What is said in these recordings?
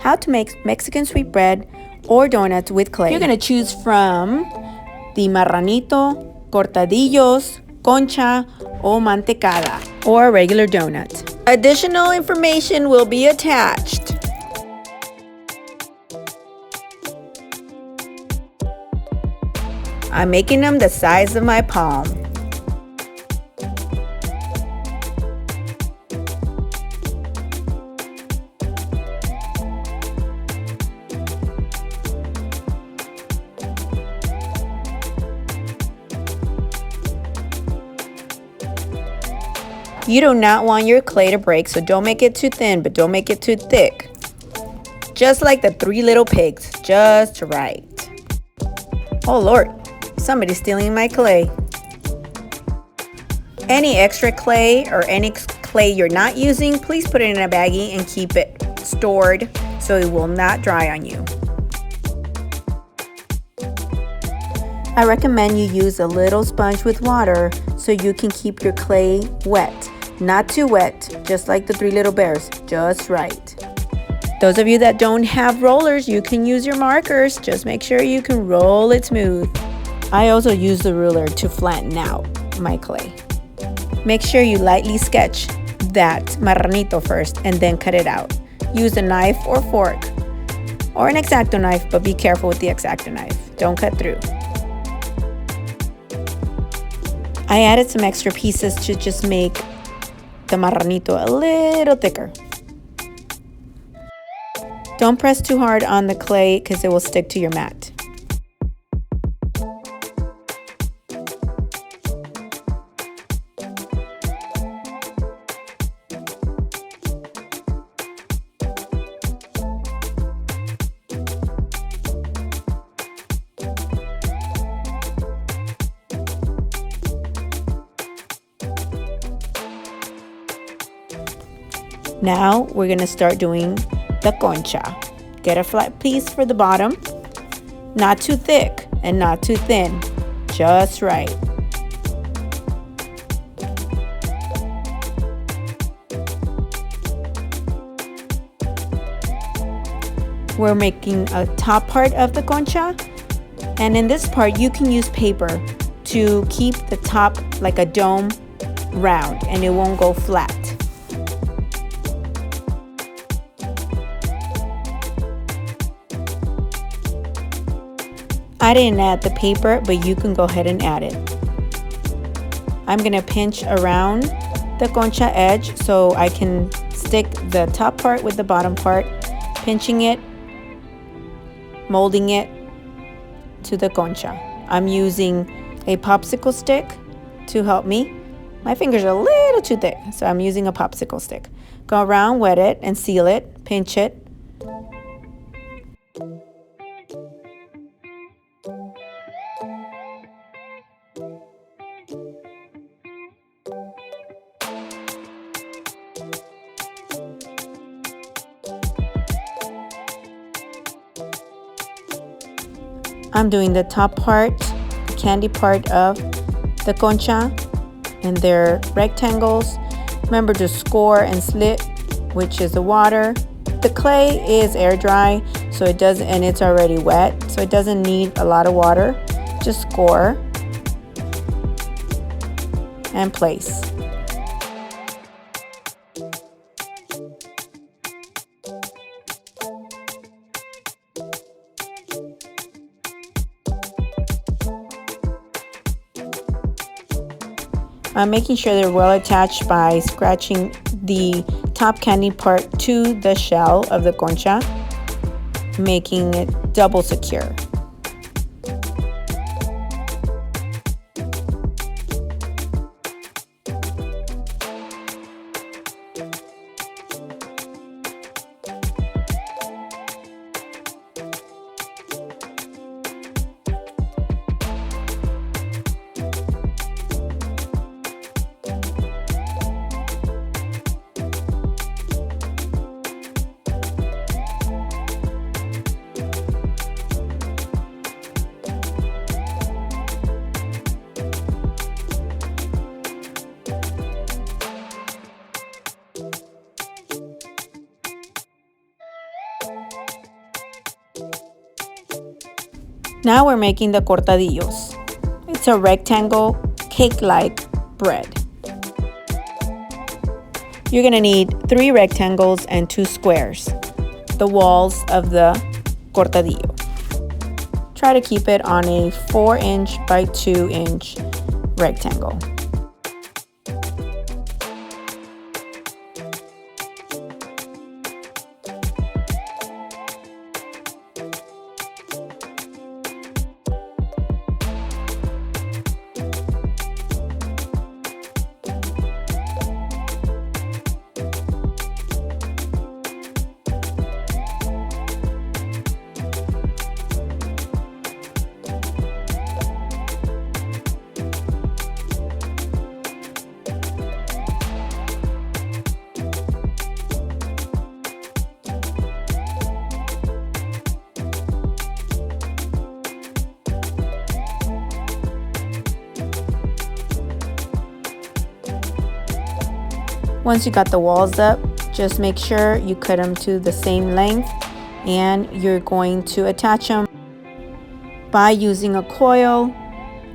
how to make Mexican sweetbread or donuts with clay. You're going to choose from the marranito, cortadillos, concha, or mantecada, or a regular donut. Additional information will be attached. I'm making them the size of my palm. You do not want your clay to break, so don't make it too thin, but don't make it too thick. Just like the 3 little pigs, just right. Oh Lord, somebody's stealing my clay. Any extra clay or any clay you're not using, please put it in a baggie and keep it stored so it will not dry on you. I recommend you use a little sponge with water so you can keep your clay wet. Not too wet, just like the 3 little bears, just right. Those of you that don't have rollers, you can use your markers. Just make sure you can roll it smooth. I also use the ruler to flatten out my clay. Make sure you lightly sketch that marranito first and then cut it out. Use a knife or fork or an X-Acto knife, but be careful with the X-Acto knife. Don't cut through. I added some extra pieces to just make the marranito a little thicker. Don't press too hard on the clay because it will stick to your mat. Now we're going to start doing the concha. Get a flat piece for the bottom, not too thick and not too thin, just right. We're making a top part of the concha, and in this part you can use paper to keep the top like a dome round and it won't go flat. I didn't add the paper, but you can go ahead and add it. I'm going to pinch around the concha edge so I can stick the top part with the bottom part, pinching it, molding it to the concha. I'm using a popsicle stick to help me. My fingers are a little too thick, so I'm using a popsicle stick. Go around, wet it, and seal it, pinch it. I'm doing the top part, the candy part of the concha, and they're rectangles. Remember to score and slit, which is the water. The clay is air dry, so it doesn't, and it's already wet, so it doesn't need a lot of water. Just score and place. I'm making sure they're well attached by scratching the top candy part to the shell of the concha, making it double secure. Now we're making the cortadillos. It's a rectangle, cake-like bread. You're gonna need 3 rectangles and 2 squares, the walls of the cortadillo. Try to keep it on a 4-inch by 2-inch rectangle. Once you got the walls up, just make sure you cut them to the same length, and you're going to attach them by using a coil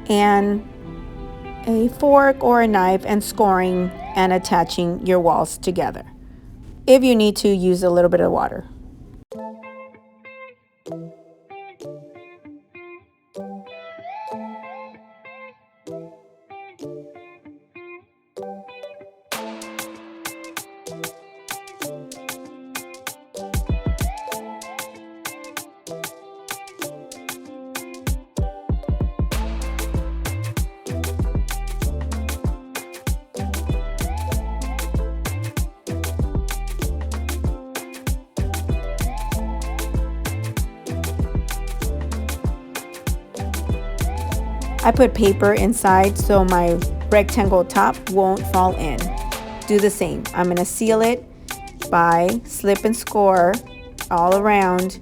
and a fork or a knife and scoring and attaching your walls together. If you need to, use a little bit of water. I put paper inside so my rectangle top won't fall in. Do the same. I'm going to seal it by slip and score all around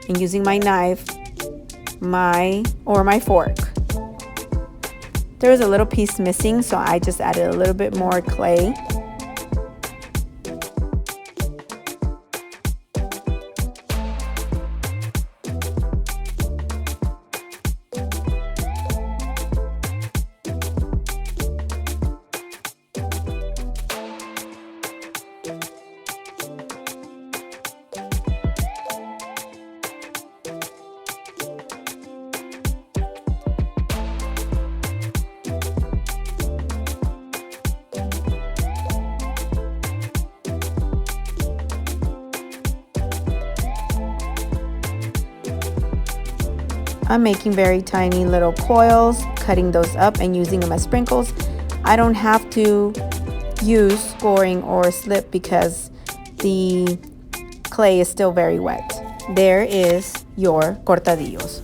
and using my knife or my fork. There was a little piece missing, so I just added a little bit more clay. I'm making very tiny little coils, cutting those up and using them as sprinkles. I don't have to use scoring or slip because the clay is still very wet. There is your cortadillos.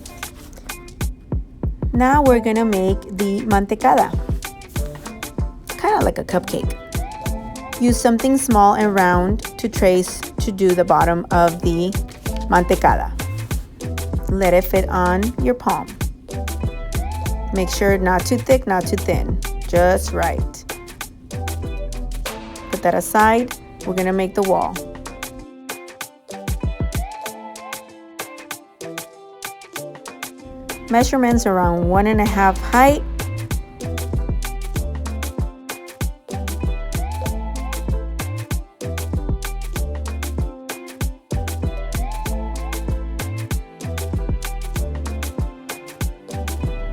Now we're gonna make the mantecada. Kind of like a cupcake. Use something small and round to trace to do the bottom of the mantecada. Let it fit on your palm. Make sure not too thick, not too thin, just right. Put that aside. We're gonna make the wall. Measurements around 1.5 height.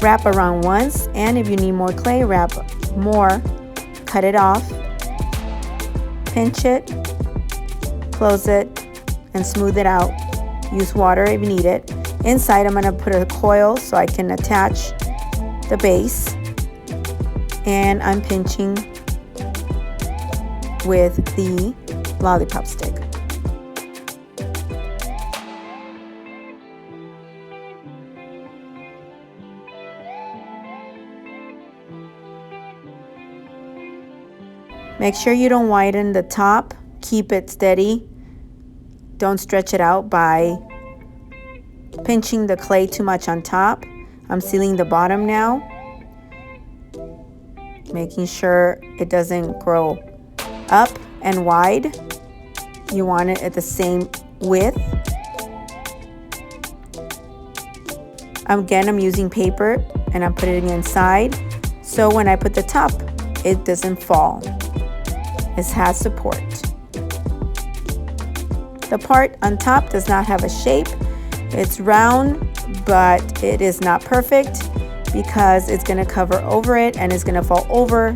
Wrap around once, and if you need more clay, wrap more. Cut it off, pinch it, close it, and smooth it out. Use water if you need it. Inside, I'm going to put a coil so I can attach the base, and I'm pinching with the lollipop stick. Make sure you don't widen the top. Keep it steady. Don't stretch it out by pinching the clay too much on top. I'm sealing the bottom now, making sure it doesn't grow up and wide. You want it at the same width. Again, I'm using paper and I'm putting it inside, so when I put the top, it doesn't fall. It has support. The part on top does not have a shape. It's round, but it is not perfect because it's going to cover over it and it's going to fall over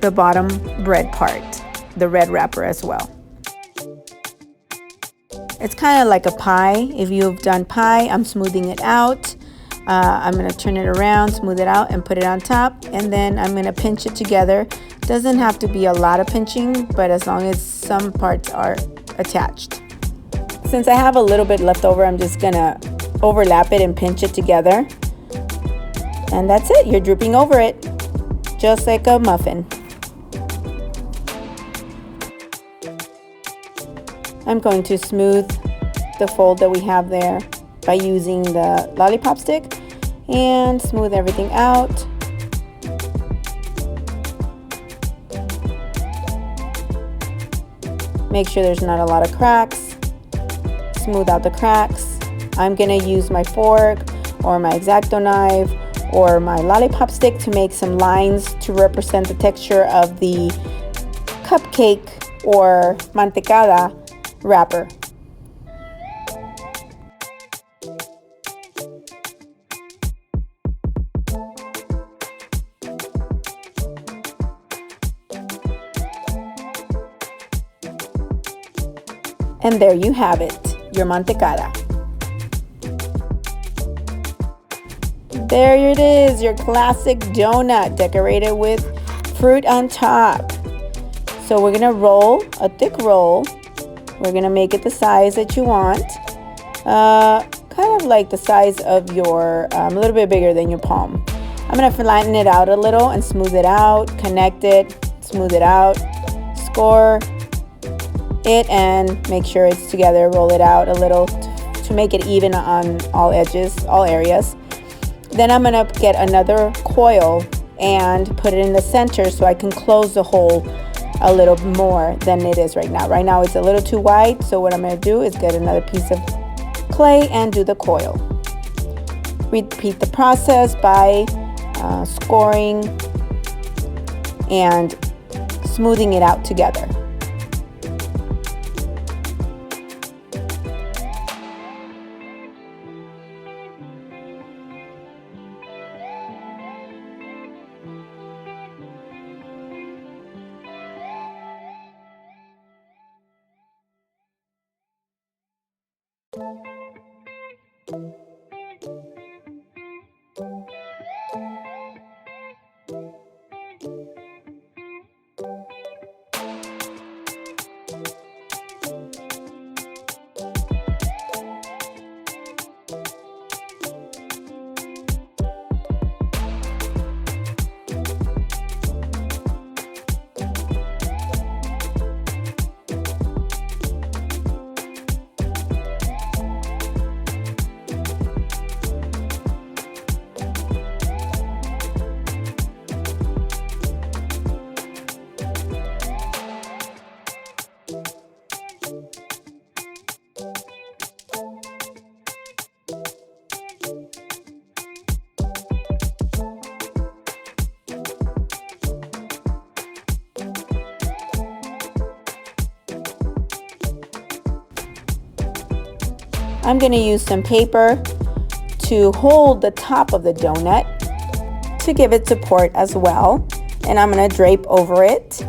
the bottom bread part, the red wrapper as well. It's kind of like a pie. If you've done pie, I'm smoothing it out. I'm going to turn it around, smooth it out, and put it on top. And then I'm going to pinch it together. Doesn't have to be a lot of pinching, but as long as some parts are attached. Since I have a little bit left over, I'm just going to overlap it and pinch it together. And that's it. You're drooping over it, just like a muffin. I'm going to smooth the fold that we have there by using the lollipop stick and smooth everything out. Make sure there's not a lot of cracks. Smooth out the cracks. I'm going to use my fork or my X-Acto knife or my lollipop stick to make some lines to represent the texture of the cupcake or mantecada wrapper. And there you have it, your mantecada. There it is, your classic donut decorated with fruit on top. So we're gonna roll a thick roll. We're gonna make it the size that you want. Kind of like the size of your, a little bit bigger than your palm. I'm gonna flatten it out a little and smooth it out, connect it, smooth it out, score it and make sure it's together. Roll it out a little to make it even on all edges, all areas. Then I'm gonna get another coil and put it in the center so I can close the hole a little more than it is right now. Right now it's a little too wide, so what I'm going to do is get another piece of clay and do the coil. Repeat the process by scoring and smoothing it out together. I'm going to use some paper to hold the top of the donut to give it support as well. And I'm going to drape over it.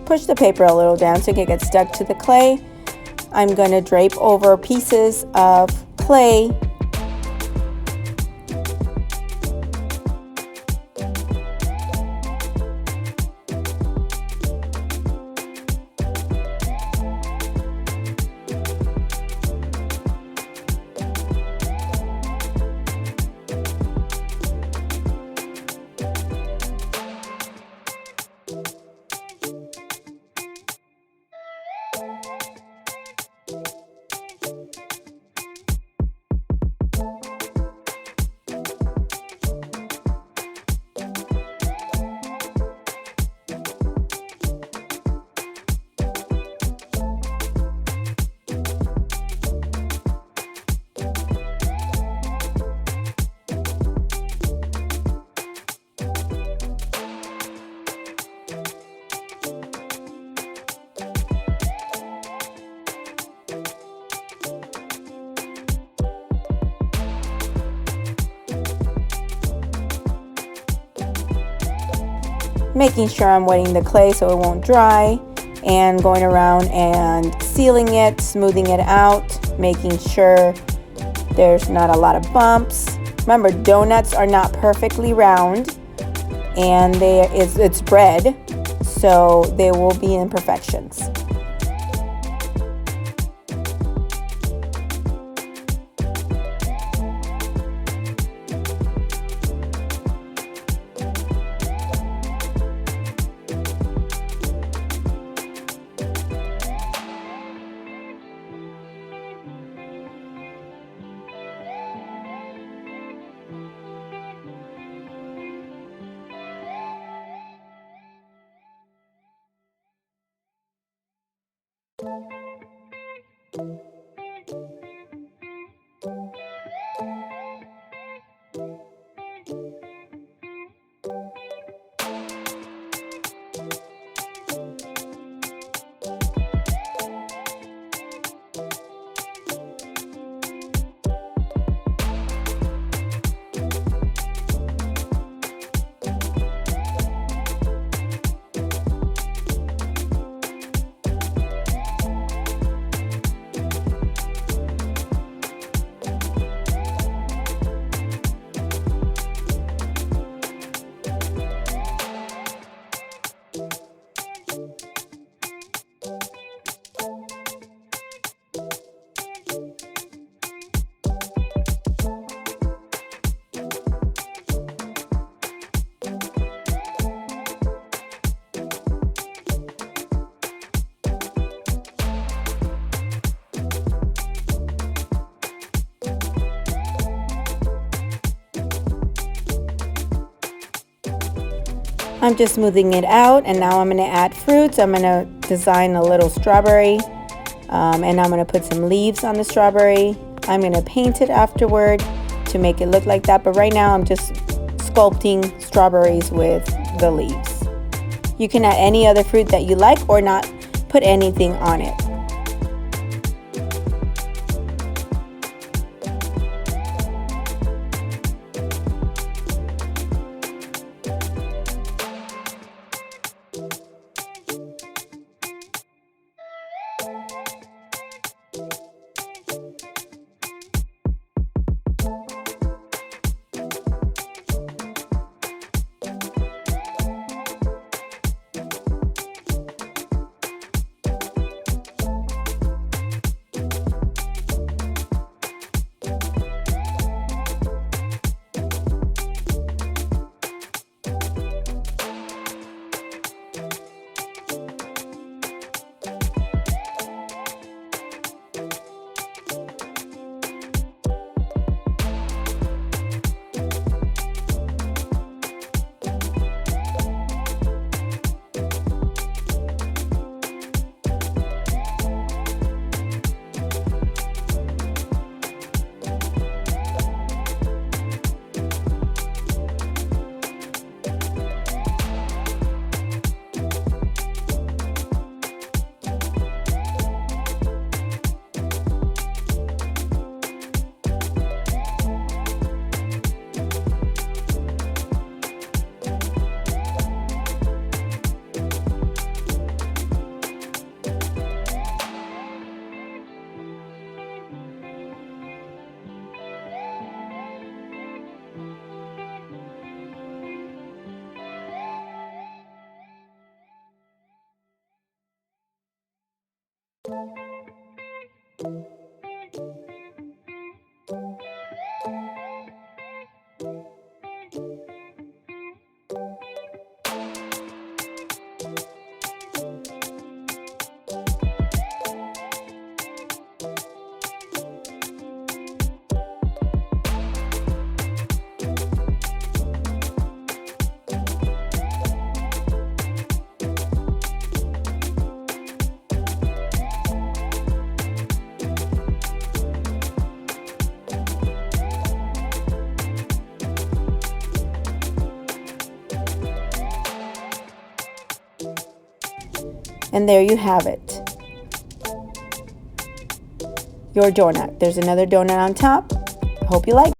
Push the paper a little down so it can get stuck to the clay. I'm going to drape over pieces of clay . making sure I'm wetting the clay so it won't dry, and going around and sealing it, smoothing it out, making sure there's not a lot of bumps. Remember, donuts are not perfectly round, and it's bread, so there will be imperfections. I'm just smoothing it out, and now I'm going to add fruits. I'm going to design a little strawberry, and I'm going to put some leaves on the strawberry. I'm going to paint it afterward to make it look like that, but right now I'm just sculpting strawberries with the leaves. You can add any other fruit that you like or not put anything on it. And there you have it, your donut. There's another donut on top. Hope you like it.